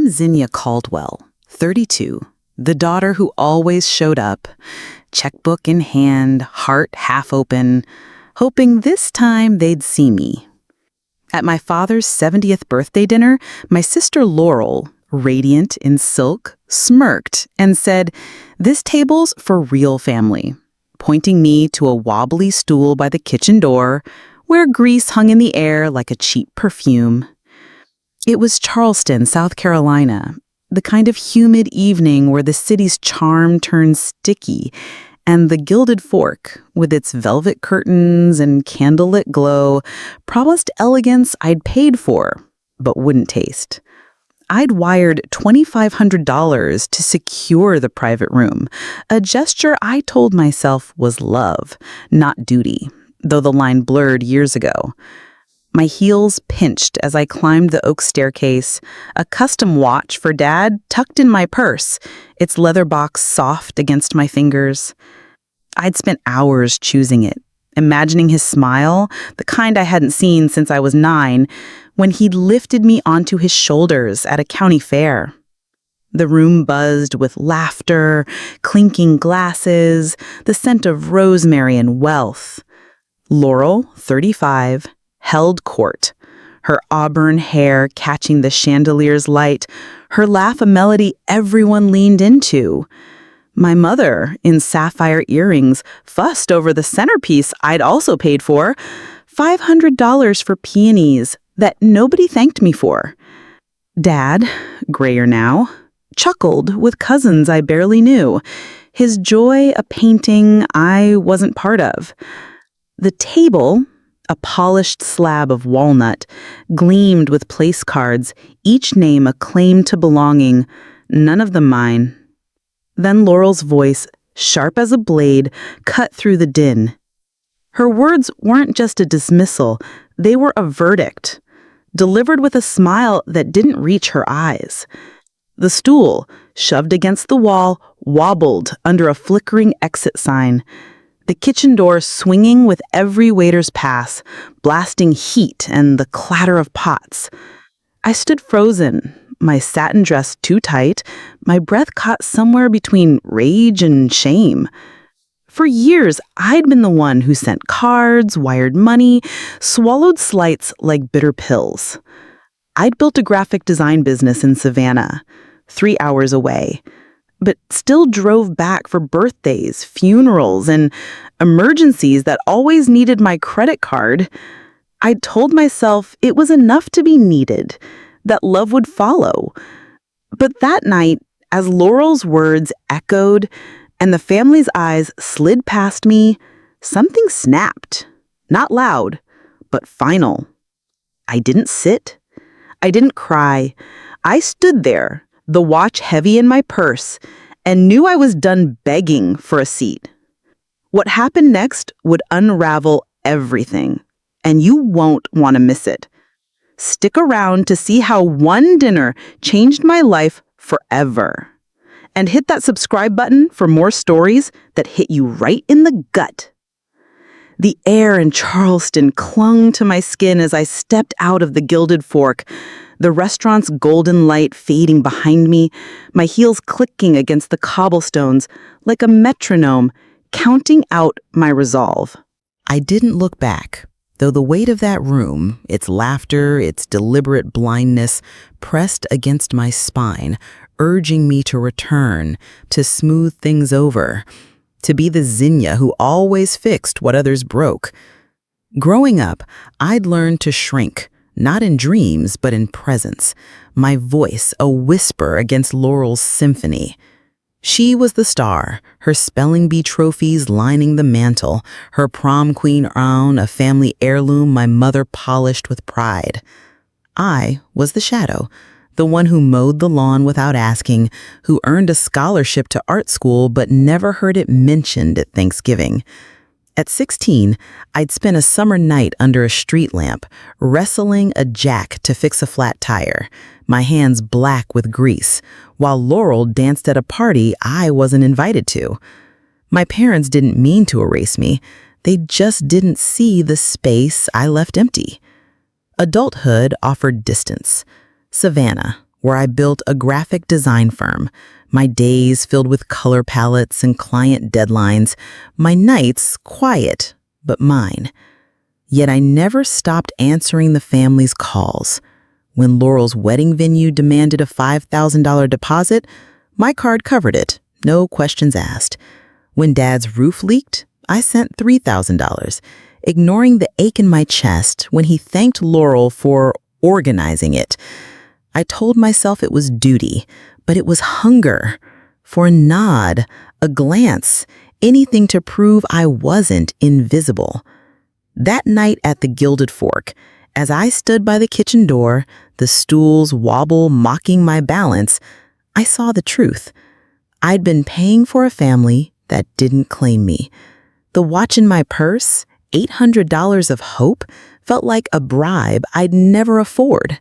I'm Zinnia Caldwell, 32, the daughter who always showed up, checkbook in hand, heart half open, hoping this time they'd see me. At my father's 70th birthday dinner, my sister Laurel, radiant in silk, smirked and said, "This table's for real family," pointing me to a wobbly stool by the kitchen door, where grease hung in the air like a cheap perfume. It was Charleston, South Carolina, the kind of humid evening where the city's charm turns sticky, and the Gilded Fork, with its velvet curtains and candlelit glow, promised elegance I'd paid for, but wouldn't taste. I'd wired $2,500 to secure the private room, a gesture I told myself was love, not duty, though the line blurred years ago. My heels pinched as I climbed the oak staircase, a custom watch for Dad tucked in my purse, its leather box soft against my fingers. I'd spent hours choosing it, imagining his smile, the kind I hadn't seen since I was 9, when he'd lifted me onto his shoulders at a county fair. The room buzzed with laughter, clinking glasses, the scent of rosemary and wealth. Laurel, 35, held court, her auburn hair catching the chandelier's light, her laugh a melody everyone leaned into. My mother, in sapphire earrings, fussed over the centerpiece I'd also paid for, $500 for peonies that nobody thanked me for. Dad, grayer now, chuckled with cousins I barely knew, his joy a painting I wasn't part of. The table, a polished slab of walnut, gleamed with place cards, each name a claim to belonging, none of them mine. Then Laurel's voice, sharp as a blade, cut through the din. Her words weren't just a dismissal, they were a verdict, delivered with a smile that didn't reach her eyes. The stool, shoved against the wall, wobbled under a flickering exit sign. The kitchen door swinging with every waiter's pass, blasting heat and the clatter of pots. I stood frozen, my satin dress too tight, my breath caught somewhere between rage and shame. For years, I'd been the one who sent cards, wired money, swallowed slights like bitter pills. I'd built a graphic design business in Savannah, 3 hours away, but still drove back for birthdays, funerals, and emergencies that always needed my credit card. I'd told myself it was enough to be needed, that love would follow. But that night, as Laurel's words echoed and the family's eyes slid past me, something snapped. Not loud, but final. I didn't sit. I didn't cry. I stood there, the watch heavy in my purse, and knew I was done begging for a seat. What happened next would unravel everything, and you won't want to miss it. Stick around to see how one dinner changed my life forever. And hit that subscribe button for more stories that hit you right in the gut. The air in Charleston clung to my skin as I stepped out of the Gilded Fork, the restaurant's golden light fading behind me, my heels clicking against the cobblestones like a metronome, counting out my resolve. I didn't look back, though the weight of that room, its laughter, its deliberate blindness, pressed against my spine, urging me to return, to smooth things over, to be the Zinnia who always fixed what others broke. Growing up, I'd learned to shrink, not in dreams, but in presence, my voice a whisper against Laurel's symphony. She was the star, her spelling bee trophies lining the mantel, her prom queen crown a family heirloom my mother polished with pride. I was the shadow, the one who mowed the lawn without asking, who earned a scholarship to art school but never heard it mentioned at Thanksgiving. At 16, I'd spent a summer night under a street lamp, wrestling a jack to fix a flat tire, my hands black with grease, while Laurel danced at a party I wasn't invited to. My parents didn't mean to erase me. They just didn't see the space I left empty. Adulthood offered distance. Savannah, where I built a graphic design firm, my days filled with color palettes and client deadlines, my nights quiet, but mine. Yet I never stopped answering the family's calls. When Laurel's wedding venue demanded a $5,000 deposit, my card covered it, no questions asked. When Dad's roof leaked, I sent $3,000, ignoring the ache in my chest when he thanked Laurel for organizing it. I told myself it was duty, but it was hunger. For a nod, a glance, anything to prove I wasn't invisible. That night at the Gilded Fork, as I stood by the kitchen door, the stools wobble mocking my balance, I saw the truth. I'd been paying for a family that didn't claim me. The watch in my purse, $800 of hope, felt like a bribe I'd never afford.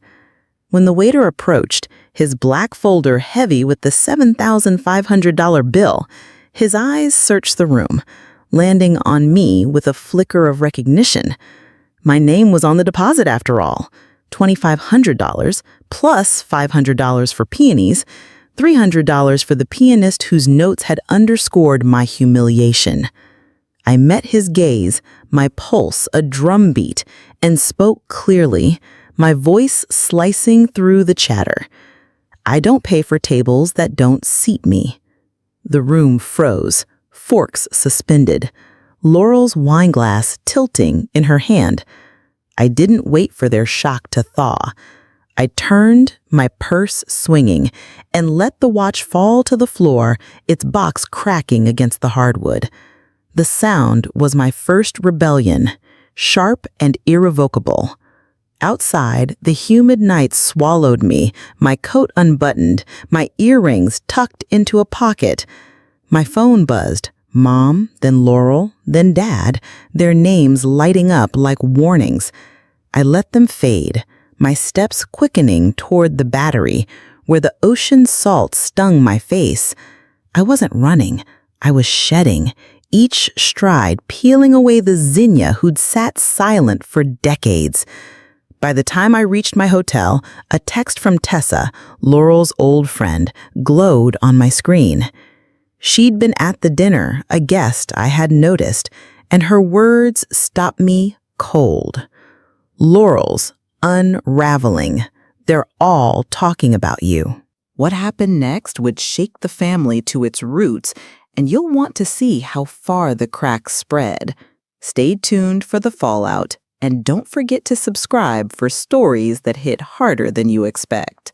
When the waiter approached, his black folder heavy with the $7,500 bill, his eyes searched the room, landing on me with a flicker of recognition. My name was on the deposit after all, $2,500 plus $500 for peonies, $300 for the pianist whose notes had underscored my humiliation. I met his gaze, my pulse a drumbeat, and spoke clearly, my voice slicing through the chatter. I don't pay for tables that don't seat me. The room froze, forks suspended, Laurel's wineglass tilting in her hand. I didn't wait for their shock to thaw. I turned, my purse swinging, and let the watch fall to the floor, its box cracking against the hardwood. The sound was my first rebellion, sharp and irrevocable. Outside, the humid night swallowed me, my coat unbuttoned, my earrings tucked into a pocket. My phone buzzed, Mom, then Laurel, then Dad, their names lighting up like warnings. I let them fade, my steps quickening toward the battery, where the ocean salt stung my face. I wasn't running, I was shedding, each stride peeling away the Zinnia who'd sat silent for decades. By the time I reached my hotel, a text from Tessa, Laurel's old friend, glowed on my screen. She'd been at the dinner, a guest I had noticed, and her words stopped me cold. Laurel's unraveling. They're all talking about you. What happened next would shake the family to its roots, and you'll want to see how far the cracks spread. Stay tuned for the fallout, and don't forget to subscribe for stories that hit harder than you expect.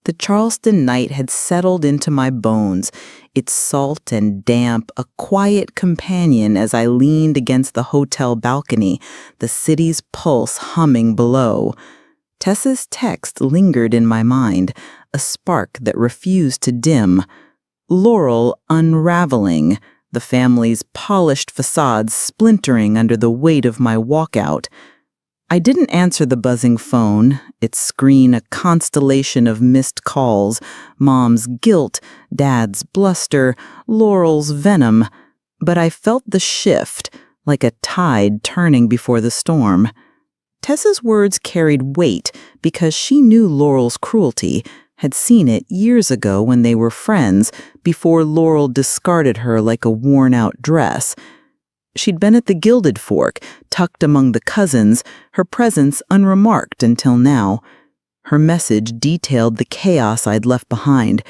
The Charleston night had settled into my bones, its salt and damp a quiet companion as I leaned against the hotel balcony, the city's pulse humming below. Tessa's text lingered in my mind, a spark that refused to dim. Laurel unraveling, the family's polished facades splintering under the weight of my walkout. I didn't answer the buzzing phone, its screen a constellation of missed calls, Mom's guilt, Dad's bluster, Laurel's venom, but I felt the shift, like a tide turning before the storm. Tessa's words carried weight because she knew Laurel's cruelty, had seen it years ago when they were friends, before Laurel discarded her like a worn-out dress. She'd been at the Gilded Fork, tucked among the cousins, her presence unremarked until now. Her message detailed the chaos I'd left behind.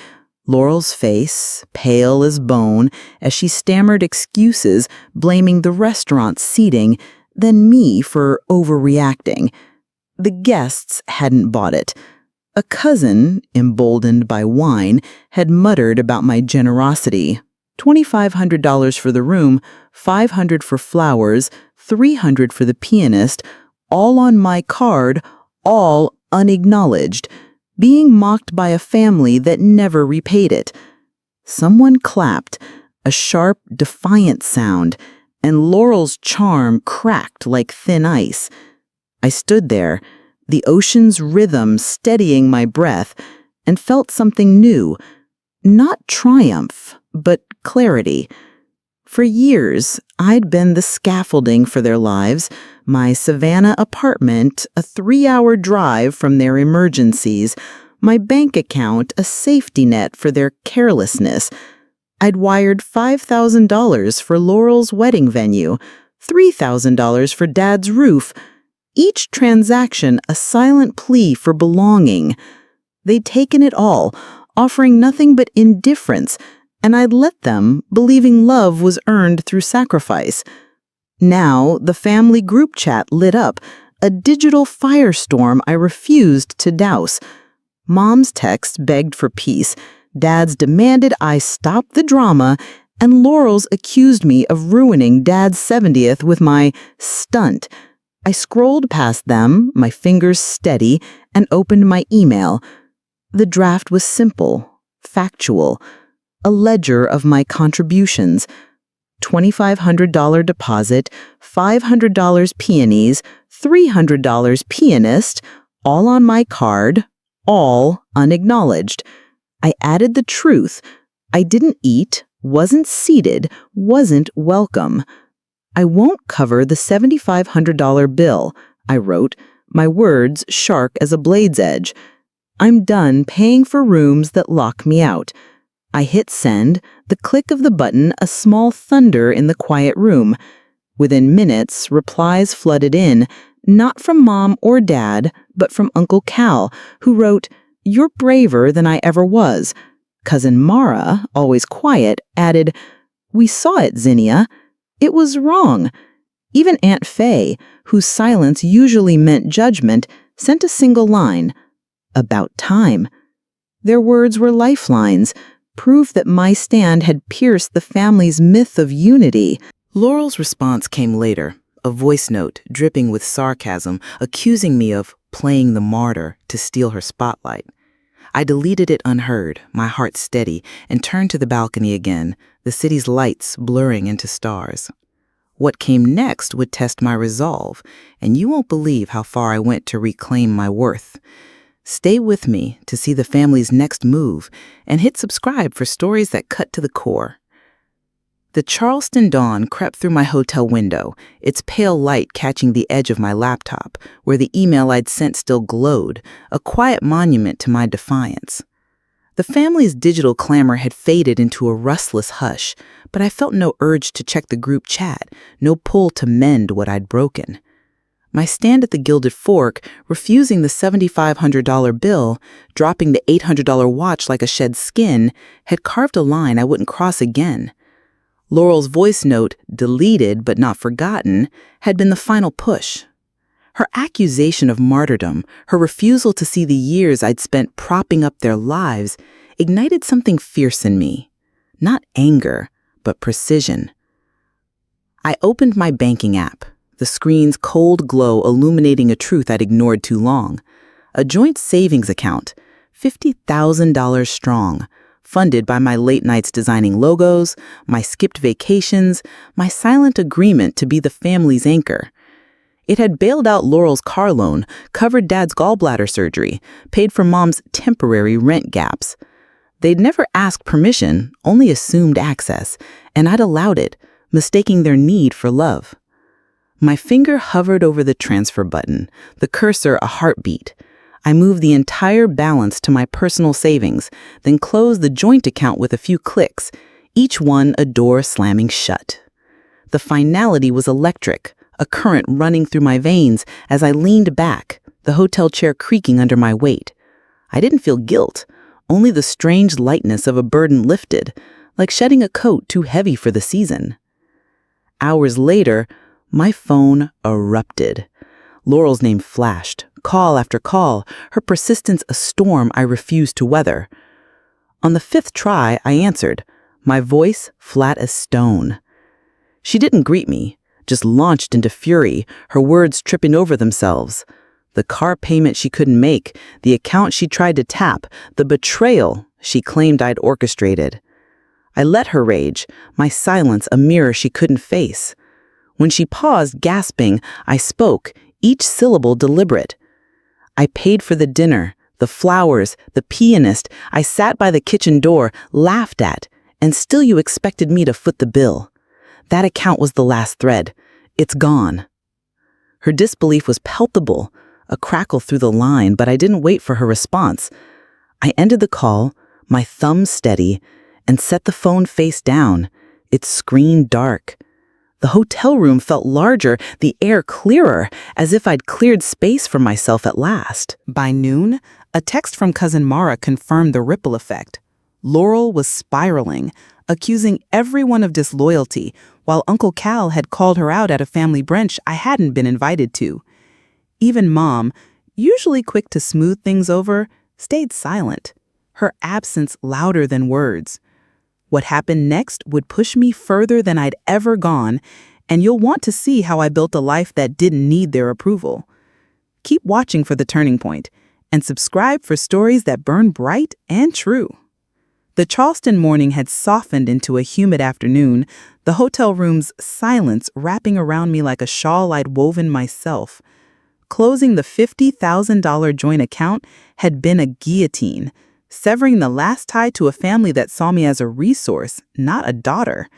Laurel's face, pale as bone, as she stammered excuses, blaming the restaurant's seating, then me for overreacting. The guests hadn't bought it. A cousin, emboldened by wine, had muttered about my generosity. $2,500 for the room, $500 for flowers, $300 for the pianist, all on my card, all unacknowledged, being mocked by a family that never repaid it. Someone clapped, a sharp, defiant sound, and Laurel's charm cracked like thin ice. I stood there, the ocean's rhythm steadying my breath, and felt something new, not triumph, but clarity. For years, I'd been the scaffolding for their lives, my Savannah apartment, a 3-hour drive from their emergencies, my bank account a safety net for their carelessness. I'd wired $5,000 for Laurel's wedding venue, $3,000 for Dad's roof, each transaction a silent plea for belonging. They'd taken it all, offering nothing but indifference, and I'd let them, believing love was earned through sacrifice. Now, the family group chat lit up, a digital firestorm I refused to douse. Mom's texts begged for peace, Dad's demanded I stop the drama, and Laurel's accused me of ruining Dad's 70th with my stunt. I scrolled past them, my fingers steady, and opened my email. The draft was simple, factual, a ledger of my contributions. $2,500 deposit, $500 peonies, $300 pianist, all on my card, all unacknowledged. I added the truth. I didn't eat, wasn't seated, wasn't welcome. I won't cover the $7,500 bill, I wrote, my words sharp as a blade's edge. I'm done paying for rooms that lock me out. I hit send, the click of the button a small thunder in the quiet room. Within minutes, replies flooded in, not from Mom or Dad, but from Uncle Cal, who wrote, "You're braver than I ever was." Cousin Mara, always quiet, added, "We saw it, Zinnia. It was wrong." Even Aunt Faye, whose silence usually meant judgment, sent a single line, "About time." Their words were lifelines, proof that my stand had pierced the family's myth of unity. Laurel's response came later, a voice note dripping with sarcasm, accusing me of playing the martyr to steal her spotlight. I deleted it unheard, my heart steady, and turned to the balcony again, the city's lights blurring into stars. What came next would test my resolve, and you won't believe how far I went to reclaim my worth. Stay with me to see the family's next move, and hit subscribe for stories that cut to the core. The Charleston dawn crept through my hotel window, its pale light catching the edge of my laptop, where the email I'd sent still glowed, a quiet monument to my defiance. The family's digital clamor had faded into a restless hush, but I felt no urge to check the group chat, no pull to mend what I'd broken. My stand at the Gilded Fork, refusing the $7,500 bill, dropping the $800 watch like a shed skin, had carved a line I wouldn't cross again. Laurel's voice note, deleted but not forgotten, had been the final push. Her accusation of martyrdom, her refusal to see the years I'd spent propping up their lives, ignited something fierce in me. Not anger, but precision. I opened my banking app, the screen's cold glow illuminating a truth I'd ignored too long. A joint savings account, $50,000 strong, funded by my late nights designing logos, my skipped vacations, my silent agreement to be the family's anchor. It had bailed out Laurel's car loan, covered Dad's gallbladder surgery, paid for Mom's temporary rent gaps. They'd never asked permission, only assumed access, and I'd allowed it, mistaking their need for love. My finger hovered over the transfer button, the cursor a heartbeat. I moved the entire balance to my personal savings, then closed the joint account with a few clicks, each one a door slamming shut. The finality was electric, a current running through my veins as I leaned back, the hotel chair creaking under my weight. I didn't feel guilt, only the strange lightness of a burden lifted, like shedding a coat too heavy for the season. Hours later, my phone erupted. Laurel's name flashed, call after call, her persistence a storm I refused to weather. On the 5th try, I answered, my voice flat as stone. She didn't greet me, just launched into fury, her words tripping over themselves. The car payment she couldn't make, the account she tried to tap, the betrayal she claimed I'd orchestrated. I let her rage, my silence a mirror she couldn't face. When she paused, gasping, I spoke, each syllable deliberate. I paid for the dinner, the flowers, the pianist. I sat by the kitchen door, laughed at, and still you expected me to foot the bill. That account was the last thread. It's gone. Her disbelief was palpable, a crackle through the line, but I didn't wait for her response. I ended the call, my thumb steady, and set the phone face down, its screen dark. The hotel room felt larger, the air clearer, as if I'd cleared space for myself at last. By noon, a text from Cousin Mara confirmed the ripple effect. Laurel was spiraling, accusing everyone of disloyalty, while Uncle Cal had called her out at a family brunch I hadn't been invited to. Even Mom, usually quick to smooth things over, stayed silent, her absence louder than words. What happened next would push me further than I'd ever gone, and you'll want to see how I built a life that didn't need their approval. Keep watching for the turning point, and subscribe for stories that burn bright and true. The Charleston morning had softened into a humid afternoon, the hotel room's silence wrapping around me like a shawl I'd woven myself. Closing the $50,000 joint account had been a guillotine, severing the last tie to a family that saw me as a resource, not a daughter.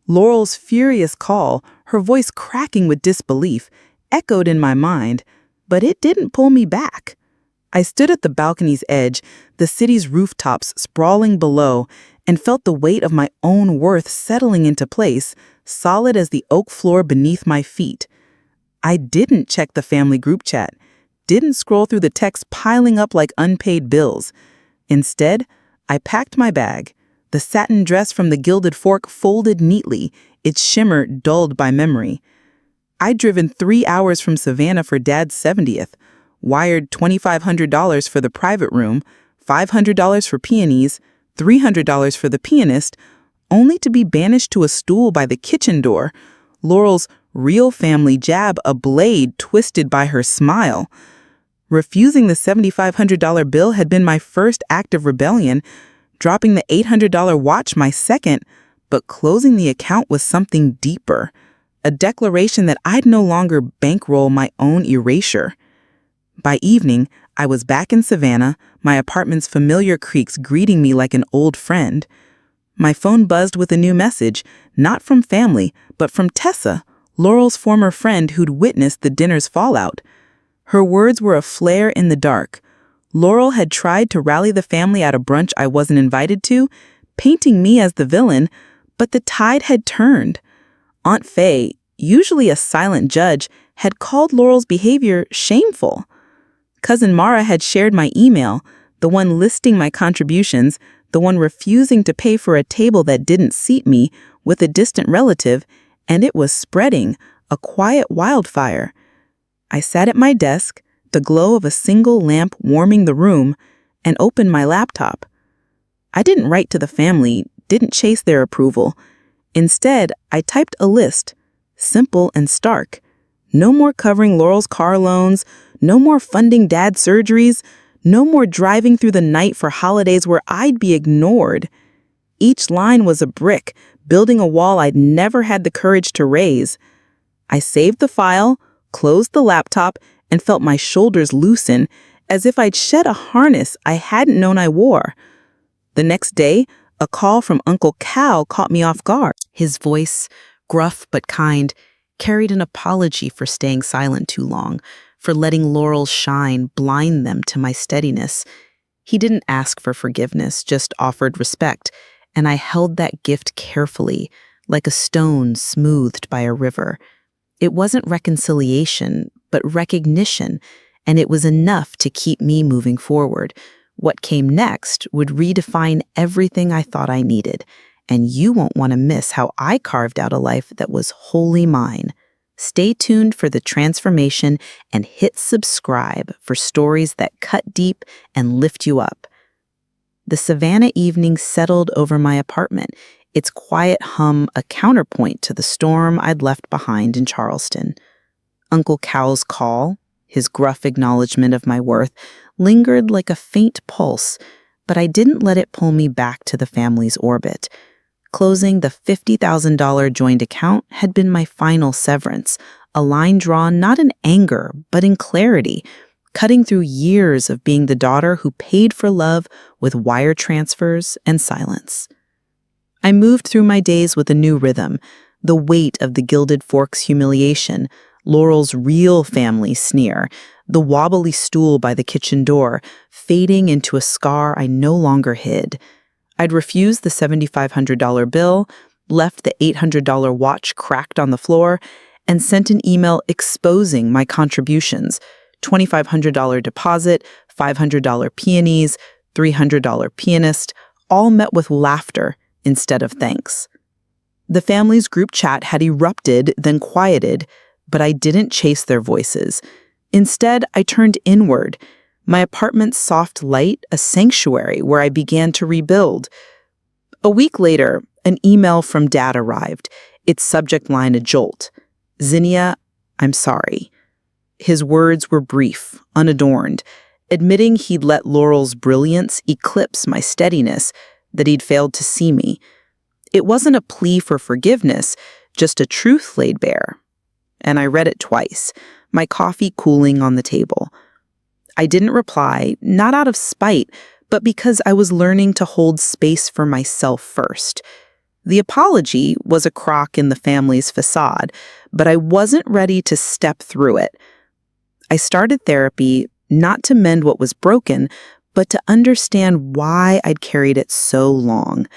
Laurel's furious call, her voice cracking with disbelief, echoed in my mind, but it didn't pull me back. I stood at the balcony's edge, the city's rooftops sprawling below, and felt the weight of my own worth settling into place, solid as the oak floor beneath my feet. I didn't check the family group chat, didn't scroll through the texts piling up like unpaid bills. Instead, I packed my bag, the satin dress from the Gilded Fork folded neatly, its shimmer dulled by memory. I'd driven 3 hours from Savannah for Dad's 70th, wired $2,500 for the private room, $500 for peonies, $300 for the pianist, only to be banished to a stool by the kitchen door, Laurel's real family jab a blade twisted by her smile. Refusing the $7,500 bill had been my first act of rebellion, dropping the $800 watch my second, but closing the account was something deeper, a declaration that I'd no longer bankroll my own erasure. By evening, I was back in Savannah, my apartment's familiar creaks greeting me like an old friend. My phone buzzed with a new message, not from family, but from Tessa, Laurel's former friend who'd witnessed the dinner's fallout. Her words were a flare in the dark. Laurel had tried to rally the family at a brunch I wasn't invited to, painting me as the villain, but the tide had turned. Aunt Faye, usually a silent judge, had called Laurel's behavior shameful. Cousin Mara had shared my email, the one listing my contributions, the one refusing to pay for a table that didn't seat me, with a distant relative, and it was spreading, a quiet wildfire. I sat at my desk, the glow of a single lamp warming the room, and opened my laptop. I didn't write to the family, didn't chase their approval. Instead, I typed a list, simple and stark. No more covering Laurel's car loans, no more funding Dad's surgeries, no more driving through the night for holidays where I'd be ignored. Each line was a brick, building a wall I'd never had the courage to raise. I saved the file, closed the laptop, and felt my shoulders loosen, as if I'd shed a harness I hadn't known I wore. The next day, a call from Uncle Cal caught me off guard. His voice, gruff but kind, carried an apology for staying silent too long, for letting Laurel's shine blind them to my steadiness. He didn't ask for forgiveness, just offered respect, and I held that gift carefully, like a stone smoothed by a river. It wasn't reconciliation, but recognition, and it was enough to keep me moving forward. What came next would redefine everything I thought I needed, and you won't want to miss how I carved out a life that was wholly mine. Stay tuned for the transformation and hit subscribe for stories that cut deep and lift you up. The Savannah evening settled over my apartment, its quiet hum a counterpoint to the storm I'd left behind in Charleston. Uncle Cal's call, his gruff acknowledgement of my worth, lingered like a faint pulse, but I didn't let it pull me back to the family's orbit. Closing the $50,000 joint account had been my final severance, a line drawn not in anger, but in clarity, cutting through years of being the daughter who paid for love with wire transfers and silence. I moved through my days with a new rhythm, the weight of the Gilded Fork's humiliation, Laurel's real family sneer, the wobbly stool by the kitchen door, fading into a scar I no longer hid. I'd refused the $7,500 bill, left the $800 watch cracked on the floor, and sent an email exposing my contributions: $2,500 deposit, $500 peonies, $300 pianist, all met with laughter instead of thanks. The family's group chat had erupted, then quieted, but I didn't chase their voices. Instead, I turned inward, my apartment's soft light a sanctuary where I began to rebuild. A week later, an email from Dad arrived, its subject line a jolt. "Zinnia, I'm sorry." His words were brief, unadorned, admitting he'd let Laurel's brilliance eclipse my steadiness, that he'd failed to see me. It wasn't a plea for forgiveness, just a truth laid bare. And I read it twice, my coffee cooling on the table. I didn't reply, not out of spite, but because I was learning to hold space for myself first. The apology was a crock in the family's facade, but I wasn't ready to step through it. I started therapy not to mend what was broken, but to understand why I'd carried it so long.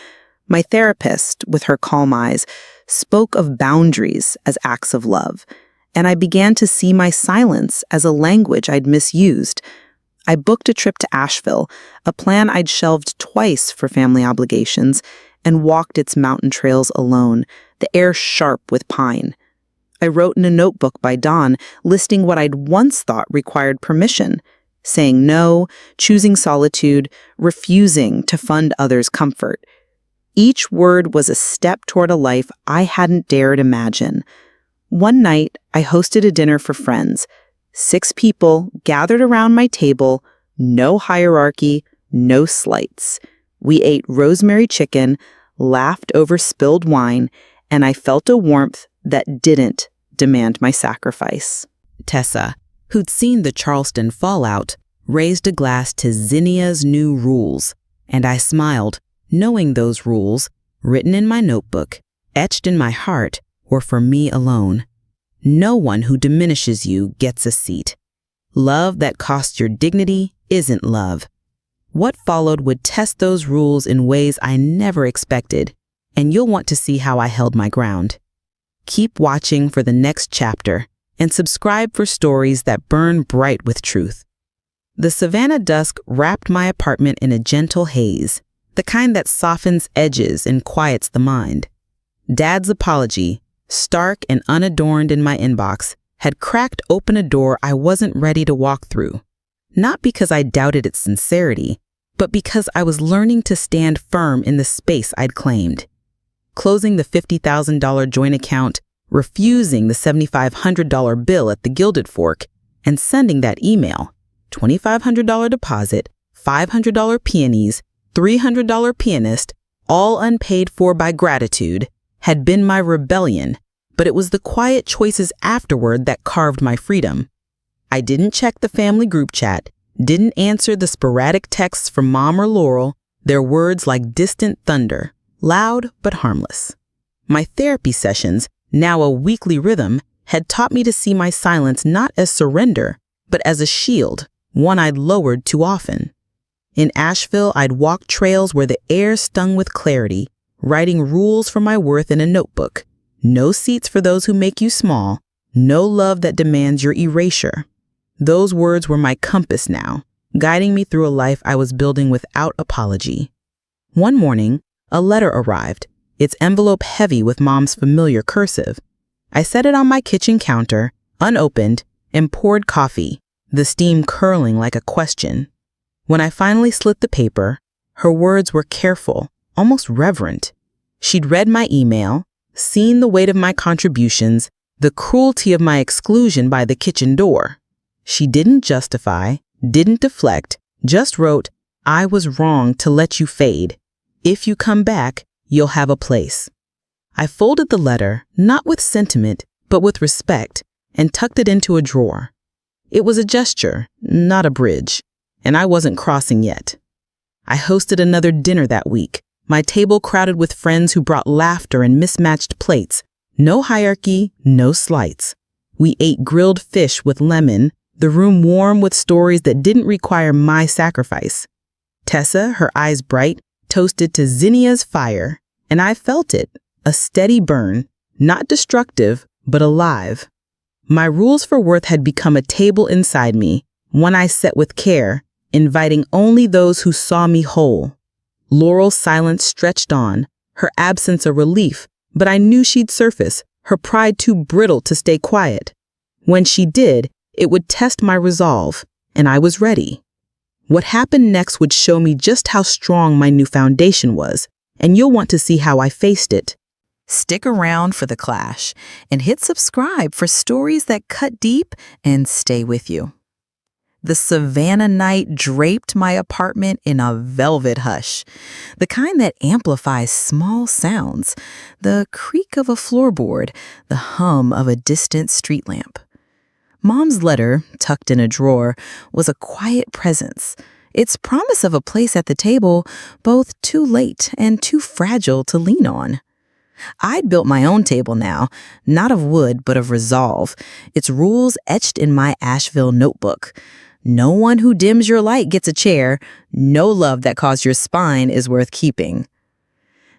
My therapist, with her calm eyes, spoke of boundaries as acts of love, and I began to see my silence as a language I'd misused. I booked a trip to Asheville, a plan I'd shelved twice for family obligations, and walked its mountain trails alone, the air sharp with pine. I wrote in a notebook by dawn, listing what I'd once thought required permission, saying no, choosing solitude, refusing to fund others' comfort. Each word was a step toward a life I hadn't dared imagine. One night, I hosted a dinner for friends. 6 people gathered around my table, no hierarchy, no slights. We ate rosemary chicken, laughed over spilled wine, and I felt a warmth that didn't demand my sacrifice. Tessa, who'd seen the Charleston fallout, raised a glass to Zinnia's new rules, and I smiled, knowing those rules, written in my notebook, etched in my heart, were for me alone. No one who diminishes you gets a seat. Love that costs your dignity isn't love. What followed would test those rules in ways I never expected, and you'll want to see how I held my ground. Keep watching for the next chapter, and subscribe for stories that burn bright with truth. The Savannah dusk wrapped my apartment in a gentle haze, the kind that softens edges and quiets the mind. Dad's apology, stark and unadorned in my inbox, had cracked open a door I wasn't ready to walk through. Not because I doubted its sincerity, but because I was learning to stand firm in the space I'd claimed. Closing the $50,000 joint account, refusing the $7,500 bill at the Gilded Fork, and sending that email, $2,500 deposit, $500 peonies, $300 pianist, all unpaid for by gratitude, had been my rebellion, but it was the quiet choices afterward that carved my freedom. I didn't check the family group chat, didn't answer the sporadic texts from Mom or Laurel, their words like distant thunder, loud but harmless. My therapy sessions, now a weekly rhythm, had taught me to see my silence not as surrender, but as a shield, one I'd lowered too often. In Asheville, I'd walk trails where the air stung with clarity, writing rules for my worth in a notebook. No seats for those who make you small, no love that demands your erasure. Those words were my compass now, guiding me through a life I was building without apology. One morning, a letter arrived, its envelope heavy with Mom's familiar cursive. I set it on my kitchen counter, unopened, and poured coffee, the steam curling like a question. When I finally slit the paper, her words were careful, almost reverent. She'd read my email, seen the weight of my contributions, the cruelty of my exclusion by the kitchen door. She didn't justify, didn't deflect, just wrote, "I was wrong to let you fade. If you come back, you'll have a place." I folded the letter, not with sentiment, but with respect, and tucked it into a drawer. It was a gesture, not a bridge, and I wasn't crossing yet. I hosted another dinner that week, my table crowded with friends who brought laughter and mismatched plates. No hierarchy, no slights. We ate grilled fish with lemon, The room warm with stories that didn't require my sacrifice. Tessa, her eyes bright, toasted to Zinnia's fire, and I felt it, a steady burn, not destructive, but alive. My rules for worth had become a table inside me, one I set with care, inviting only those who saw me whole. Laurel's silence stretched on, her absence a relief, but I knew she'd surface, her pride too brittle to stay quiet. When she did, it would test my resolve, and I was ready. What happened next would show me just how strong my new foundation was, and you'll want to see how I faced it. Stick around for the clash and hit subscribe for stories that cut deep and stay with you. The Savannah night draped my apartment in a velvet hush, the kind that amplifies small sounds, the creak of a floorboard, the hum of a distant street lamp. Mom's letter, tucked in a drawer, was a quiet presence, its promise of a place at the table both too late and too fragile to lean on. I'd built my own table now, not of wood but of resolve, its rules etched in my Asheville notebook. No one who dims your light gets a chair. No love that caused your spine is worth keeping.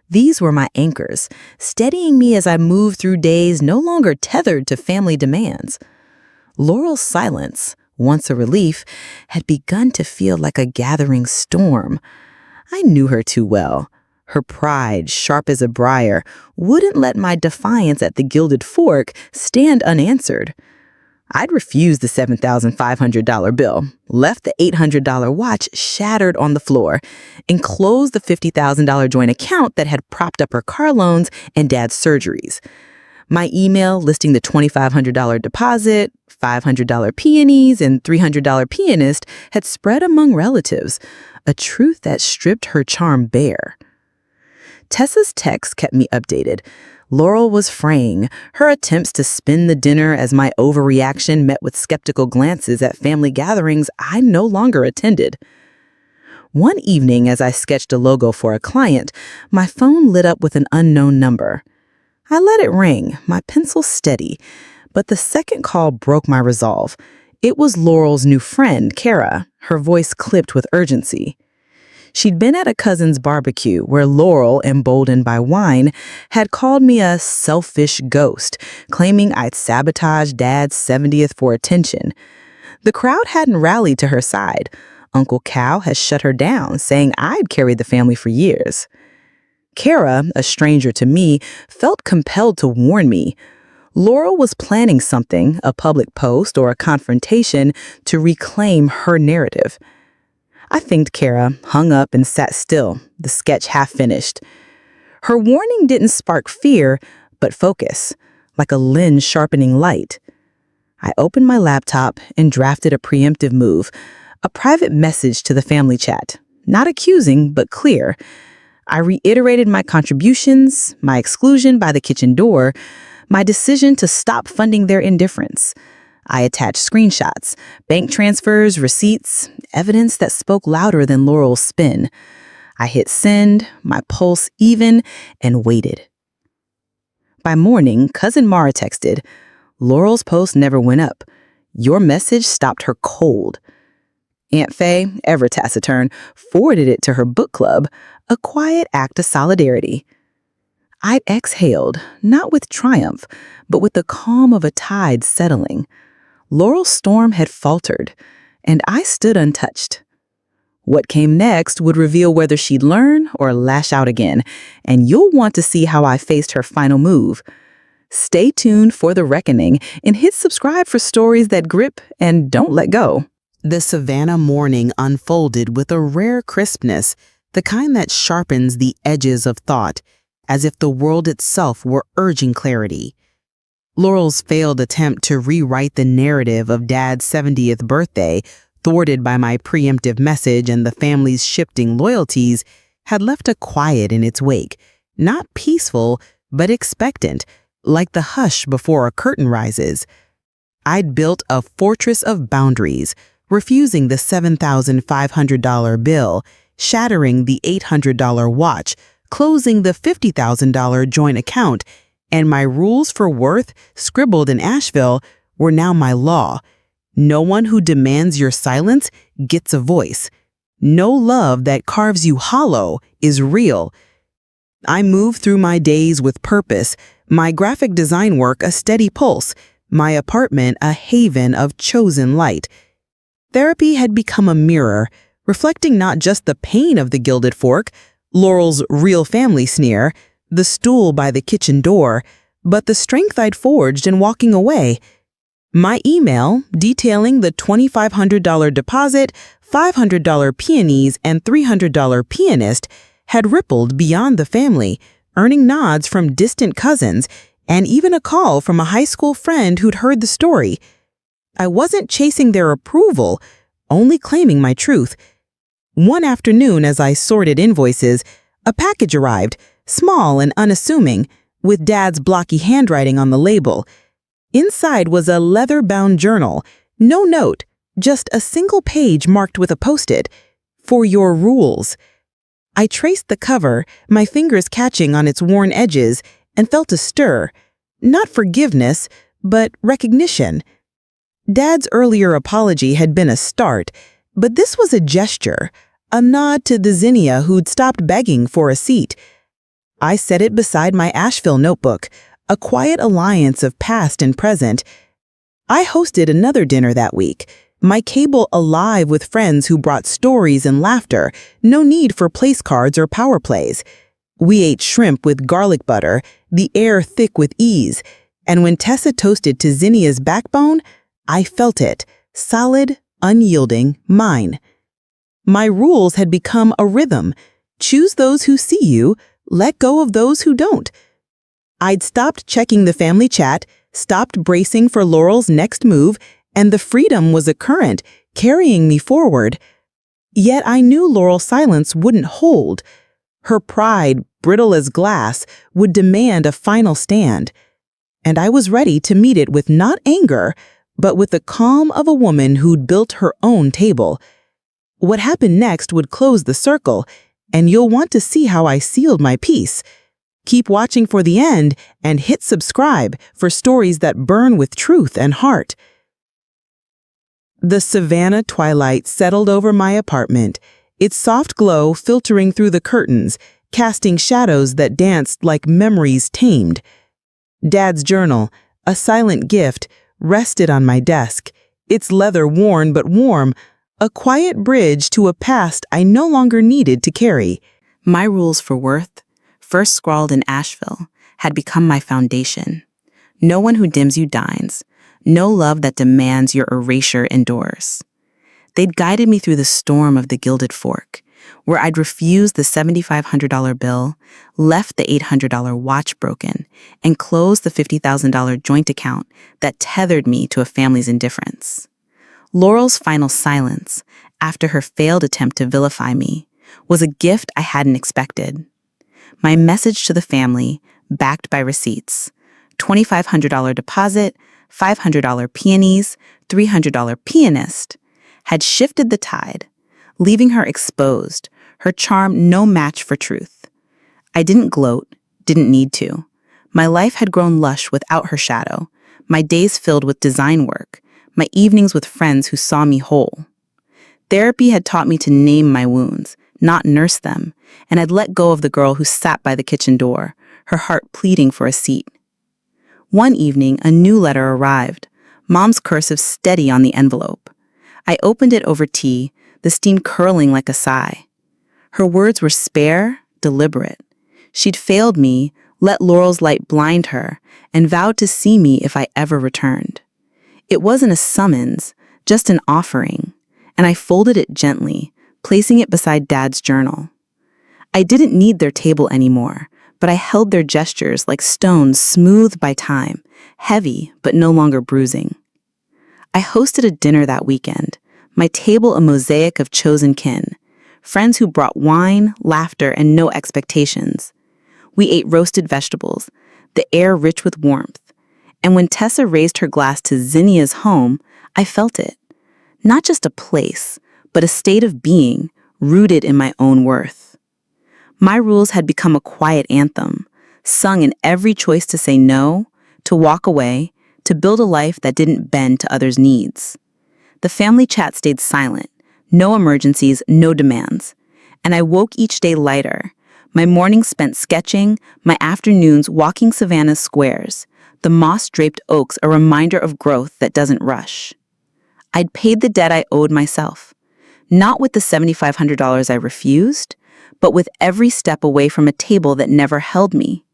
These were my anchors, steadying me as I moved through days no longer tethered to family demands. Laurel's silence, once a relief, had begun to feel like a gathering storm. I knew her too well. Her pride, sharp as a briar, wouldn't let my defiance at the Gilded Fork stand unanswered. I'd refused the $7,500 bill, left the $800 watch shattered on the floor, and closed the $50,000 joint account that had propped up her car loans and Dad's surgeries. My email listing the $2,500 deposit, $500 peonies, and $300 pianist had spread among relatives, a truth that stripped her charm bare. Tessa's texts kept me updated. Laurel was fraying, her attempts to spin the dinner as my overreaction met with skeptical glances at family gatherings I no longer attended. One evening, as I sketched a logo for a client, my phone lit up with an unknown number. I let it ring, my pencil steady, but the second call broke my resolve. It was Laurel's new friend, Kara, her voice clipped with urgency. She'd been at a cousin's barbecue where Laurel, emboldened by wine, had called me a selfish ghost, claiming I'd sabotaged Dad's 70th for attention. The crowd hadn't rallied to her side. Uncle Cal had shut her down, saying I'd carried the family for years. Kara, a stranger to me, felt compelled to warn me. Laurel was planning something, a public post or a confrontation, to reclaim her narrative. I thanked Kara, hung up, and sat still, the sketch half finished. Her warning didn't spark fear, but focus, like a lens sharpening light. I opened my laptop and drafted a preemptive move, a private message to the family chat, not accusing, but clear. I reiterated my contributions, my exclusion by the kitchen door, my decision to stop funding their indifference. I attached screenshots, bank transfers, receipts, evidence that spoke louder than Laurel's spin. I hit send, my pulse even, and waited. By morning, Cousin Mara texted, "Laurel's post never went up. Your message stopped her cold." Aunt Faye, ever taciturn, forwarded it to her book club, a quiet act of solidarity. I exhaled, not with triumph, but with the calm of a tide settling. Laurel's storm had faltered, and I stood untouched. What came next would reveal whether she'd learn or lash out again, and you'll want to see how I faced her final move. Stay tuned for the reckoning and hit subscribe for stories that grip and don't let go. The Savannah morning unfolded with a rare crispness, the kind that sharpens the edges of thought, as if the world itself were urging clarity. Laurel's failed attempt to rewrite the narrative of Dad's 70th birthday, thwarted by my preemptive message and the family's shifting loyalties, had left a quiet in its wake, not peaceful, but expectant, like the hush before a curtain rises. I'd built a fortress of boundaries, refusing the $7,500 bill, shattering the $800 watch, closing the $50,000 joint account, and my rules for worth, scribbled in Asheville, were now my law. No one who demands your silence gets a voice. No love that carves you hollow is real. I move through my days with purpose, my graphic design work a steady pulse, my apartment a haven of chosen light. Therapy had become a mirror, reflecting not just the pain of the gilded fork, Laurel's real family sneer, the stool by the kitchen door, but the strength I'd forged in walking away. My email, detailing the $2,500 deposit, $500 peonies, and $300 pianist, had rippled beyond the family, earning nods from distant cousins, and even a call from a high school friend who'd heard the story. I wasn't chasing their approval, only claiming my truth. One afternoon, as I sorted invoices, a package arrived, small and unassuming, with Dad's blocky handwriting on the label. Inside was a leather-bound journal, no note, just a single page marked with a post-it, "For your rules." I traced the cover, my fingers catching on its worn edges, and felt a stir. Not forgiveness, but recognition. Dad's earlier apology had been a start, but this was a gesture, a nod to the Zinnia who'd stopped begging for a seat. I set it beside my Asheville notebook, a quiet alliance of past and present. I hosted another dinner that week, my cable alive with friends who brought stories and laughter, no need for place cards or power plays. We ate shrimp with garlic butter, the air thick with ease, and when Tessa toasted to Zinnia's backbone, I felt it, solid, unyielding, mine. My rules had become a rhythm. Choose those who see you, let go of those who don't. I'd stopped checking the family chat, stopped bracing for Laurel's next move, and the freedom was a current, carrying me forward. Yet I knew Laurel's silence wouldn't hold. Her pride, brittle as glass, would demand a final stand. And I was ready to meet it with not anger, but with the calm of a woman who'd built her own table. What happened next would close the circle, and you'll want to see how I sealed my peace. Keep watching for the end and hit subscribe for stories that burn with truth and heart. The Savannah twilight settled over my apartment, its soft glow filtering through the curtains, casting shadows that danced like memories tamed. Dad's journal, a silent gift, rested on my desk, its leather worn but warm, a quiet bridge to a past I no longer needed to carry. My rules for worth, first scrawled in Asheville, had become my foundation. No one who dims you dines. No love that demands your erasure endures. They'd guided me through the storm of the gilded fork, where I'd refused the $7,500 bill, left the $800 watch broken, and closed the $50,000 joint account that tethered me to a family's indifference. Laurel's final silence, after her failed attempt to vilify me, was a gift I hadn't expected. My message to the family, backed by receipts, $2,500 deposit, $500 peonies, $300 pianist, had shifted the tide, leaving her exposed, her charm no match for truth. I didn't gloat, didn't need to. My life had grown lush without her shadow, my days filled with design work, my evenings with friends who saw me whole. Therapy had taught me to name my wounds, not nurse them, and I'd let go of the girl who sat by the kitchen door, her heart pleading for a seat. One evening, a new letter arrived, Mom's cursive steady on the envelope. I opened it over tea, the steam curling like a sigh. Her words were spare, deliberate. She'd failed me, let Laurel's light blind her, and vowed to see me if I ever returned. It wasn't a summons, just an offering, and I folded it gently, placing it beside Dad's journal. I didn't need their table anymore, but I held their gestures like stones smoothed by time, heavy but no longer bruising. I hosted a dinner that weekend, my table a mosaic of chosen kin, friends who brought wine, laughter, and no expectations. We ate roasted vegetables, the air rich with warmth, and when Tessa raised her glass to Zinnia's home, I felt it. Not just a place, but a state of being, rooted in my own worth. My rules had become a quiet anthem, sung in every choice to say no, to walk away, to build a life that didn't bend to others' needs. The family chat stayed silent. No emergencies, no demands. And I woke each day lighter. My mornings spent sketching, my afternoons walking Savannah's squares, the moss-draped oaks a reminder of growth that doesn't rush. I'd paid the debt I owed myself, not with the $7,500 I refused, but with every step away from a table that never held me.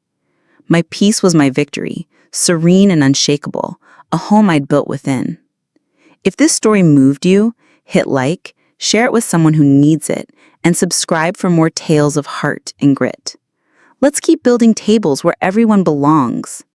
My peace was my victory, serene and unshakable, a home I'd built within. If this story moved you, hit like, share it with someone who needs it, and subscribe for more tales of heart and grit. Let's keep building tables where everyone belongs.